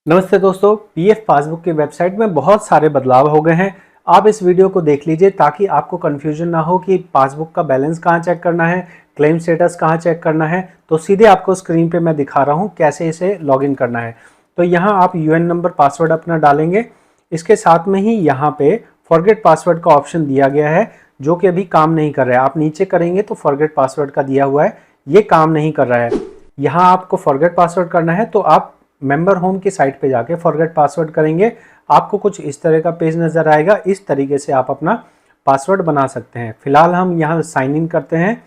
नमस्ते दोस्तों, PF passbook की वेबसाइट में बहुत सारे बदलाव हो गए हैं। आप इस वीडियो को देख लीजिए ताकि आपको कन्फ्यूजन ना हो कि पासबुक का बैलेंस कहाँ चेक करना है, क्लेम स्टेटस कहाँ चेक करना है। तो सीधे आपको स्क्रीन पे मैं दिखा रहा हूँ कैसे इसे लॉगिन करना है। तो यहाँ आप यूएन नंबर पासवर्ड अपना डालेंगे। इसके साथ में ही यहाँ पे फॉरगेट पासवर्ड का ऑप्शन दिया गया है जो कि अभी काम नहीं कर रहा है। आप नीचे करेंगे तो फॉरगेट पासवर्ड का दिया हुआ है, ये काम नहीं कर रहा है। यहाँ आपको फॉरगेट पासवर्ड करना है तो आप मेंबर होम की साइट पे जाके फॉरगेट पासवर्ड करेंगे। आपको कुछ इस तरह का पेज नज़र आएगा। इस तरीके से आप अपना पासवर्ड बना सकते हैं। फिलहाल हम यहाँ साइन इन करते हैं।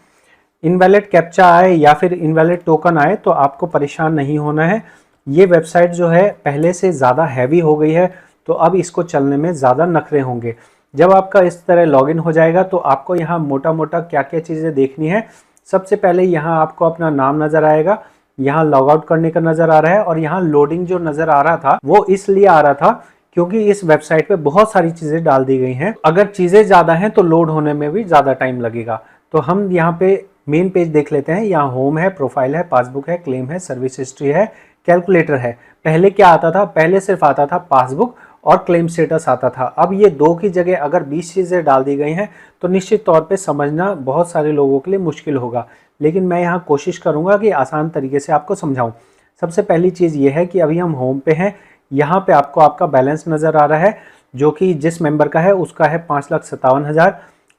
इनवैलिड कैप्चा आए या फिर इनवैलिड टोकन आए तो आपको परेशान नहीं होना है। ये वेबसाइट जो है पहले से ज़्यादा हैवी हो गई है, तो अब इसको चलने में ज़्यादा नखरे होंगे। जब आपका इस तरह लॉगिन हो जाएगा तो आपको यहाँ मोटा मोटा क्या क्या चीज़ें देखनी है। सबसे पहले यहाँ आपको अपना नाम नज़र आएगा, यहाँ लॉग आउट करने का नज़र आ रहा है, और यहाँ लोडिंग जो नज़र आ रहा था वो इसलिए आ रहा था क्योंकि इस वेबसाइट पे बहुत सारी चीज़ें डाल दी गई हैं। अगर चीज़ें ज़्यादा हैं तो लोड होने में भी ज़्यादा टाइम लगेगा। तो हम यहाँ पे मेन पेज देख लेते हैं। यहाँ होम है, प्रोफाइल है, पासबुक है, क्लेम है, सर्विस हिस्ट्री है, कैलकुलेटर है। पहले क्या आता था? पहले सिर्फ आता था पासबुक और क्लेम स्टेटस आता था। अब ये दो की जगह अगर 20 चीज़ें डाल दी गई हैं तो निश्चित तौर पे समझना बहुत सारे लोगों के लिए मुश्किल होगा, लेकिन मैं यहाँ कोशिश करूँगा कि आसान तरीके से आपको समझाऊँ। सबसे पहली चीज़ ये है कि अभी हम होम पे हैं। यहाँ पे आपको आपका बैलेंस नज़र आ रहा है जो कि जिस मेंबर का है उसका है 5,57,000।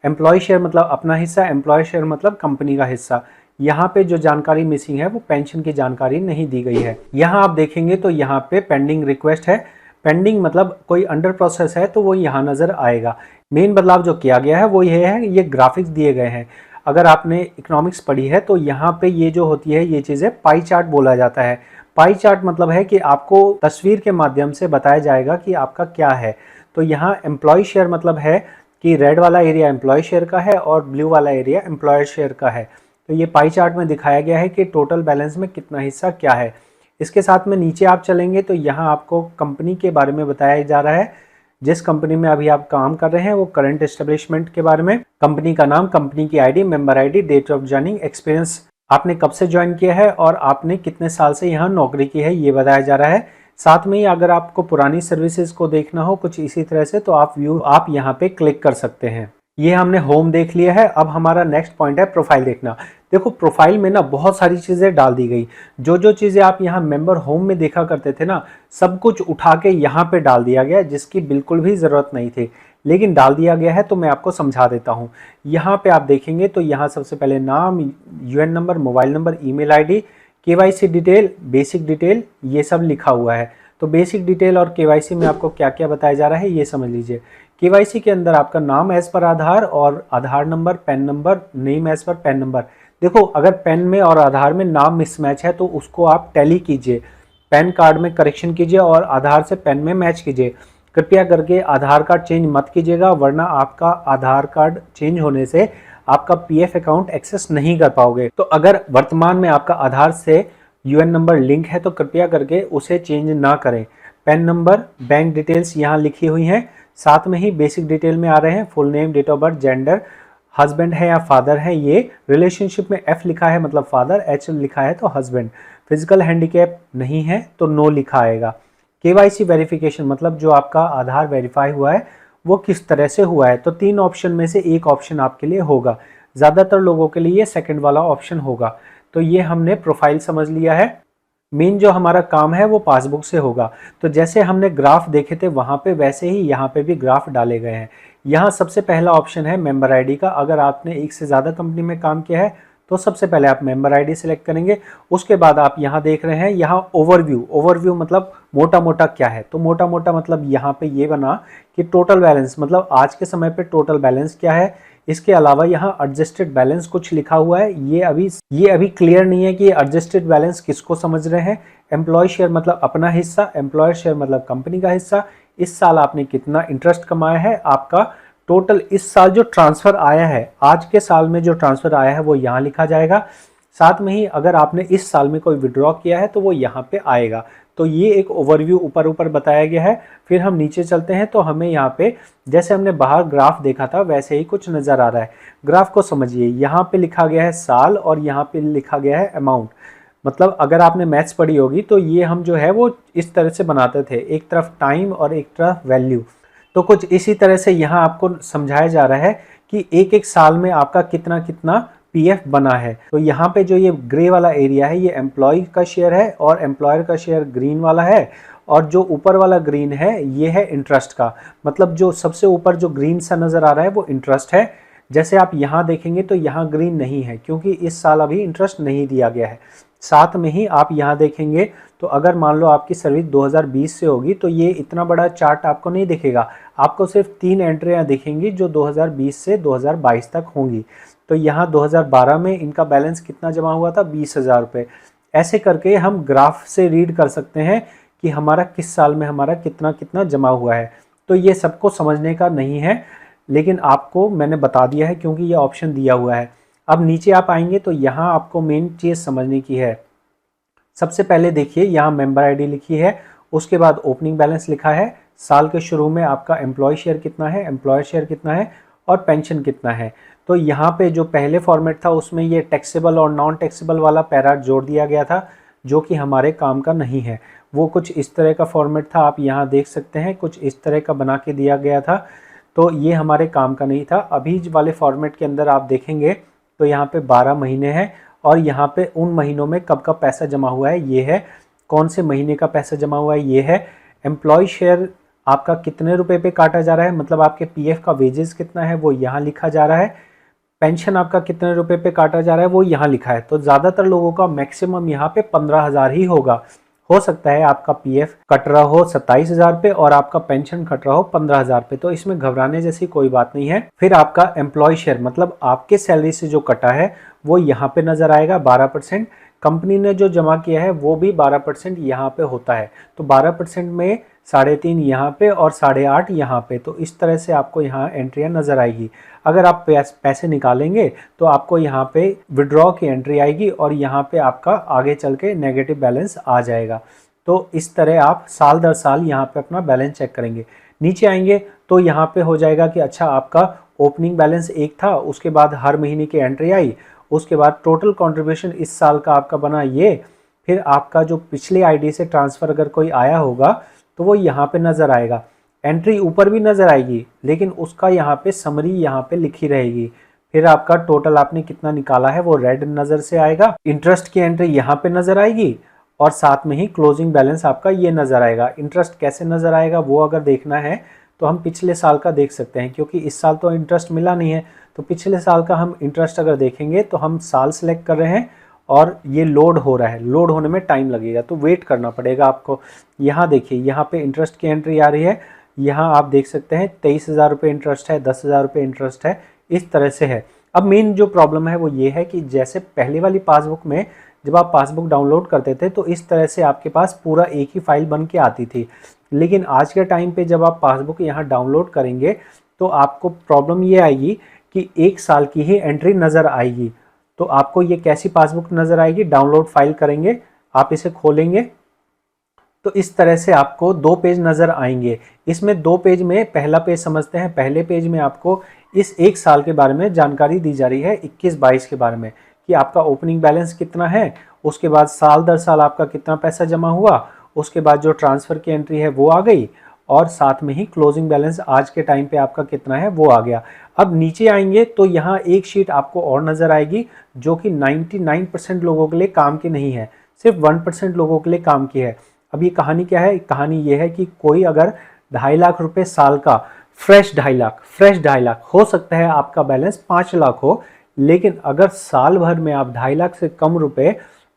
एम्प्लॉय शेयर मतलब अपना हिस्सा, एम्प्लॉय शेयर मतलब कंपनी का हिस्सा। यहाँ पे जो जानकारी मिसिंग है वो पेंशन की जानकारी नहीं दी गई है। यहाँ आप देखेंगे तो यहाँ पे पेंडिंग रिक्वेस्ट है। पेंडिंग मतलब कोई अंडर प्रोसेस है तो वो यहाँ नज़र आएगा। मेन बदलाव जो किया गया है वो ये है, ये ग्राफिक्स दिए गए हैं। अगर आपने इकोनॉमिक्स पढ़ी है तो यहाँ पे ये जो होती है ये चीज़ें पाई चार्ट बोला जाता है। पाई चार्ट मतलब है कि आपको तस्वीर के माध्यम से बताया जाएगा कि आपका क्या है। तो यहाँ एम्प्लॉय शेयर मतलब है कि रेड वाला एरिया एम्प्लॉय शेयर का है और ब्लू वाला एरिया एम्प्लॉयर शेयर का है। तो ये पाई चार्ट में दिखाया गया है कि टोटल बैलेंस में कितना हिस्सा क्या है। इसके साथ में नीचे आप चलेंगे तो यहाँ आपको कंपनी के बारे में बताया जा रहा है। जिस कंपनी में अभी आप काम कर रहे हैं वो करंट एस्टेब्लिशमेंट के बारे में, कंपनी का नाम, कंपनी की ID, member ID, date of joining, experience, आपने कब से ज्वाइन किया है और आपने कितने साल से यहाँ नौकरी की है, ये बताया जा रहा है। साथ में ही अगर आपको पुरानी सर्विसेज को देखना हो कुछ इसी तरह से तो आप यहाँ पे क्लिक कर सकते हैं। ये हमने होम देख लिया है। अब हमारा नेक्स्ट पॉइंट है प्रोफाइल देखना। देखो प्रोफाइल में ना बहुत सारी चीज़ें डाल दी गई। जो चीज़ें आप यहाँ मेंबर होम में देखा करते थे ना, सब कुछ उठा के यहाँ पे डाल दिया गया जिसकी बिल्कुल भी ज़रूरत नहीं थी, लेकिन डाल दिया गया है। तो मैं आपको समझा देता हूँ। यहाँ पे आप देखेंगे तो यहाँ सबसे पहले नाम, UN number, mobile number, email ID, KYC detail, basic detail, ये सब लिखा हुआ है। तो बेसिक डिटेल और केवाईसी में आपको क्या क्या बताया जा रहा है ये समझ लीजिए। केवाईसी के अंदर आपका नाम एज पर आधार और Aadhaar number, PAN number, name age पर पैन नंबर। देखो अगर पैन में और आधार में नाम मिसमैच है तो उसको आप टैली कीजिए, पैन कार्ड में करेक्शन कीजिए और आधार से पैन में मैच कीजिए। कृपया करके आधार कार्ड चेंज मत कीजिएगा, वरना आपका आधार कार्ड चेंज होने से आपका पीएफ अकाउंट एक्सेस नहीं कर पाओगे। तो अगर वर्तमान में आपका आधार से यूएन नंबर लिंक है तो कृपया करके उसे चेंज ना करें। पैन नंबर, बैंक डिटेल्स यहाँ लिखी हुई हैं। साथ में ही बेसिक डिटेल में आ रहे हैं full name, date of birth, gender, husband है या फादर है। ये रिलेशनशिप में एफ लिखा है मतलब फादर, एच लिखा है तो हस्बैंड। फिजिकल हैंडीकैप नहीं है तो नो लिखा आएगा। केवाईसी वेरिफिकेशन मतलब जो आपका आधार वेरीफाई हुआ है वो किस तरह से हुआ है। तो 3 ऑप्शन में से एक ऑप्शन आपके लिए होगा। ज़्यादातर लोगों के लिए ये सेकंड वाला ऑप्शन होगा। तो ये हमने प्रोफाइल समझ लिया है। मेन जो हमारा काम है वो पासबुक से होगा। तो जैसे हमने ग्राफ देखे थे वहाँ पे वैसे ही यहाँ पे भी ग्राफ डाले गए हैं। यहाँ सबसे पहला ऑप्शन है मेंबर आईडी का। अगर आपने एक से ज़्यादा कंपनी में काम किया है तो सबसे पहले आप मेंबर आईडी सेलेक्ट करेंगे। उसके बाद आप यहाँ देख रहे हैं यहाँ ओवरव्यू मतलब मोटा मोटा क्या है। तो मोटा मोटा मतलब यहाँ पे ये बना कि टोटल बैलेंस मतलब आज के समय पे टोटल बैलेंस क्या है। इसके अलावा यहाँ एडजस्टेड बैलेंस कुछ लिखा हुआ है। ये अभी क्लियर नहीं है कि एडजस्टेड बैलेंस किसको समझ रहे हैं। एम्प्लॉय शेयर मतलब अपना हिस्सा, एम्प्लॉयर शेयर मतलब कंपनी का हिस्सा। इस साल आपने कितना इंटरेस्ट कमाया है, आपका टोटल इस साल जो ट्रांसफ़र आया है, आज के साल में जो ट्रांसफ़र आया है वो यहाँ लिखा जाएगा। साथ में ही अगर आपने इस साल में कोई विड्रॉ किया है तो वो यहाँ पे आएगा। तो ये एक ओवरव्यू ऊपर बताया गया है। फिर हम नीचे चलते हैं तो हमें यहाँ पे जैसे हमने बाहर ग्राफ देखा था वैसे ही कुछ नज़र आ रहा है। ग्राफ को समझिए, यहाँ पे लिखा गया है साल और यहाँ पे लिखा गया है अमाउंट। मतलब अगर आपने मैथ्स पढ़ी होगी तो ये हम जो है वो इस तरह से बनाते थे, एक तरफ टाइम और एक तरफ वैल्यू। तो कुछ इसी तरह से यहाँ आपको समझाया जा रहा है कि एक एक साल में आपका कितना कितना पीएफ बना है। तो यहाँ पे जो ये ग्रे वाला एरिया है ये एम्प्लॉय का शेयर है और एम्प्लॉयर का शेयर ग्रीन वाला है, और जो ऊपर वाला ग्रीन है ये है इंटरेस्ट का। मतलब जो सबसे ऊपर जो ग्रीन सा नजर आ रहा है वो इंटरेस्ट है। जैसे आप यहाँ देखेंगे तो यहाँ ग्रीन नहीं है क्योंकि इस साल अभी इंटरेस्ट नहीं दिया गया है। साथ में ही आप यहाँ देखेंगे तो अगर मान लो आपकी सर्विस 2020 से होगी तो ये इतना बड़ा चार्ट आपको नहीं दिखेगा, आपको सिर्फ 3 एंट्रियाँ दिखेंगी जो 2020 से 2022 तक होंगी। तो यहाँ 2012 में इनका बैलेंस कितना जमा हुआ था, 20,000 रुपये। ऐसे करके हम ग्राफ से रीड कर सकते हैं कि हमारा किस साल में हमारा कितना कितना जमा हुआ है। तो ये सबको समझने का नहीं है, लेकिन आपको मैंने बता दिया है क्योंकि ये ऑप्शन दिया हुआ है। अब नीचे आप आएंगे तो यहाँ आपको मेन चीज़ समझने की है। सबसे पहले देखिए यहाँ मेंबर आईडी लिखी है, उसके बाद ओपनिंग बैलेंस लिखा है, साल के शुरू में आपका एम्प्लॉय शेयर कितना है, एम्प्लॉयर शेयर कितना है और पेंशन कितना है। तो यहाँ पे जो पहले फॉर्मेट था उसमें ये टैक्सेबल और नॉन टैक्सेबल वाला पैरा जोड़ दिया गया था जो कि हमारे काम का नहीं है। वो कुछ इस तरह का फॉर्मेट था, आप यहाँ देख सकते हैं कुछ इस तरह का बना के दिया गया था, तो ये हमारे काम का नहीं था। अभी वाले फॉर्मेट के अंदर आप देखेंगे तो यहाँ पे 12 महीने हैं और यहाँ पे उन महीनों में कब का पैसा जमा हुआ है ये है, कौन से महीने का पैसा जमा हुआ है ये है, एम्प्लॉय शेयर आपका कितने रुपए पे काटा जा रहा है, मतलब आपके पीएफ का वेजेस कितना है वो यहाँ लिखा जा रहा है, पेंशन आपका कितने रुपए पे काटा जा रहा है वो यहाँ लिखा है। तो ज़्यादातर लोगों का मैक्सिमम यहाँ पे 15,000 ही होगा। हो सकता है आपका पीएफ कट रहा हो 27,000 पे और आपका पेंशन कट रहा हो 15,000 पे, तो इसमें घबराने जैसी कोई बात नहीं है। फिर आपका एम्प्लॉय शेयर मतलब आपके सैलरी से जो कटा है वो यहाँ पे नजर आएगा 12%, कंपनी ने जो जमा किया है वो भी 12% यहाँ पे होता है। तो 12% में 3.5 यहाँ पे और 8.5 यहाँ पे, तो इस तरह से आपको यहाँ एंट्रियाँ नजर आएगी। अगर आप पैसे निकालेंगे तो आपको यहाँ पे विड्रॉ की एंट्री आएगी और यहाँ पे आपका आगे चल के नेगेटिव बैलेंस आ जाएगा। तो इस तरह आप साल दर साल यहाँ पे अपना बैलेंस चेक करेंगे। नीचे आएंगे तो यहाँ पे हो जाएगा कि अच्छा आपका ओपनिंग बैलेंस 1 था, उसके बाद हर महीने की एंट्री आई, उसके बाद टोटल कंट्रीब्यूशन इस साल का आपका बना ये, फिर आपका जो पिछले आईडी से ट्रांसफ़र अगर कोई आया होगा तो वो यहाँ पे नज़र आएगा। एंट्री ऊपर भी नज़र आएगी लेकिन उसका यहाँ पे समरी यहाँ पे लिखी रहेगी। फिर आपका टोटल आपने कितना निकाला है वो रेड नज़र से आएगा, इंटरेस्ट की एंट्री यहाँ पे नज़र आएगी और साथ में ही क्लोजिंग बैलेंस आपका ये नज़र आएगा। इंटरेस्ट कैसे नज़र आएगा वो अगर देखना है तो हम पिछले साल का देख सकते हैं, क्योंकि इस साल तो इंटरेस्ट मिला नहीं है। तो पिछले साल का हम इंटरेस्ट अगर देखेंगे तो हम साल सेलेक्ट कर रहे हैं और ये लोड हो रहा है, लोड होने में टाइम लगेगा तो वेट करना पड़ेगा आपको। यहाँ देखिए यहाँ पे इंटरेस्ट की एंट्री आ रही है, यहाँ आप देख सकते हैं 23,000 रुपये इंटरेस्ट है, 10,000 रुपये इंटरेस्ट है, इस तरह से है। अब मेन जो प्रॉब्लम है वो ये है कि जैसे पहले वाली पासबुक में जब आप पासबुक डाउनलोड करते थे तो इस तरह से आपके पास पूरा एक ही फाइल बन के आती थी, लेकिन आज के टाइम पे जब आप पासबुक यहाँ डाउनलोड करेंगे तो आपको प्रॉब्लम ये आएगी कि 1 साल की ही एंट्री नज़र आएगी। तो आपको ये कैसी पासबुक नज़र आएगी, डाउनलोड फाइल करेंगे, आप इसे खोलेंगे तो इस तरह से आपको 2 पेज नज़र आएंगे। इसमें 2 पेज में पहला पेज समझते हैं। पहले पेज में आपको इस 1 साल के बारे में जानकारी दी जा रही है, 21-22 के बारे में, कि आपका ओपनिंग बैलेंस कितना है, उसके बाद साल दर साल आपका कितना पैसा जमा हुआ, उसके बाद जो ट्रांसफ़र की एंट्री है वो आ गई और साथ में ही क्लोजिंग बैलेंस आज के टाइम पे आपका कितना है वो आ गया। अब नीचे आएंगे तो यहाँ एक शीट आपको और नज़र आएगी जो कि 99% लोगों के लिए काम की नहीं है, सिर्फ 1% लोगों के लिए काम की है। अब ये कहानी क्या है, कहानी ये है कि कोई अगर 2.5 लाख रुपए साल का फ्रेश 2.5 लाख हो सकता है आपका बैलेंस 5 लाख हो, लेकिन अगर साल भर में आप 2.5 लाख से कम रुपए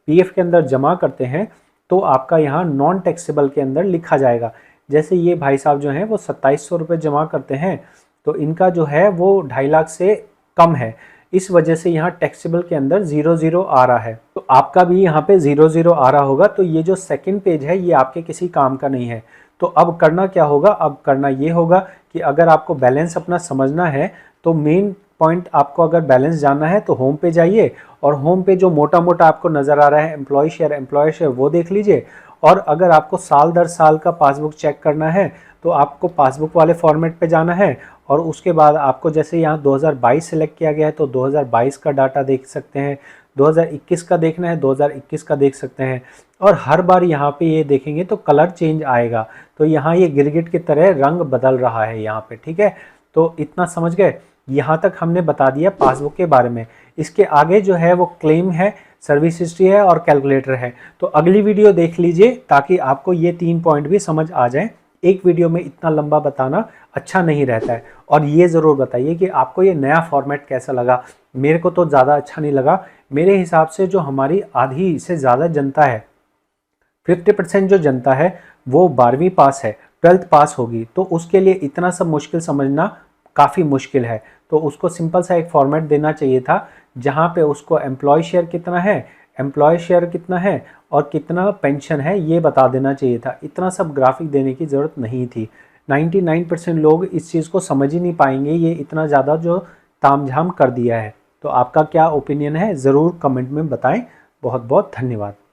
पीएफ के अंदर जमा करते हैं तो आपका यहाँ नॉन टैक्सेबल के अंदर लिखा जाएगा। जैसे ये भाई साहब जो हैं वो 2700 रुपये जमा करते हैं तो इनका जो है वो 2.5 लाख से कम है, इस वजह से यहाँ टैक्सेबल के अंदर 00 आ रहा है। तो आपका भी यहाँ पे 00 आ रहा होगा। तो ये जो सेकंड पेज है ये आपके किसी काम का नहीं है। तो अब करना क्या होगा, अब करना ये होगा कि अगर आपको बैलेंस अपना समझना है तो मेन पॉइंट आपको अगर बैलेंस जानना है तो होम पे जाइए और होम पे जो मोटा मोटा आपको नज़र आ रहा है एम्प्लॉय शेयर वो देख लीजिए। और अगर आपको साल दर साल का पासबुक चेक करना है तो आपको पासबुक वाले फॉर्मेट पे जाना है और उसके बाद आपको जैसे यहाँ 2022 सेलेक्ट किया गया है तो 2022 का डाटा देख सकते हैं, 2021 का देखना है 2021 का देख सकते हैं। और हर बार यहाँ पे ये देखेंगे तो कलर चेंज आएगा, तो यहाँ ये गिरगिट की तरह रंग बदल रहा है यहाँ पे, ठीक है। तो इतना समझ गए, यहाँ तक हमने बता दिया पासबुक के बारे में। इसके आगे जो है वो क्लेम है, सर्विस हिस्ट्री है और कैलकुलेटर है। तो अगली वीडियो देख लीजिए ताकि आपको ये 3 पॉइंट भी समझ आ जाए। एक वीडियो में इतना लंबा बताना अच्छा नहीं रहता है। और ये ज़रूर बताइए कि आपको ये नया फॉर्मेट कैसा लगा। मेरे को तो ज़्यादा अच्छा नहीं लगा। मेरे हिसाब से जो हमारी आधी से ज़्यादा जनता है, 50% जो जनता है वो 12वीं पास है, 12th पास होगी, तो उसके लिए इतना सब मुश्किल समझना काफ़ी मुश्किल है। तो उसको सिंपल सा एक फॉर्मेट देना चाहिए था जहाँ पे उसको एम्प्लॉय शेयर कितना है, एम्प्लॉय शेयर कितना है और कितना पेंशन है ये बता देना चाहिए था। इतना सब ग्राफिक देने की ज़रूरत नहीं थी। 99% लोग इस चीज़ को समझ ही नहीं पाएंगे, ये इतना ज़्यादा जो तामझाम कर दिया है। तो आपका क्या ओपिनियन है ज़रूर कमेंट में बताएं। बहुत बहुत धन्यवाद।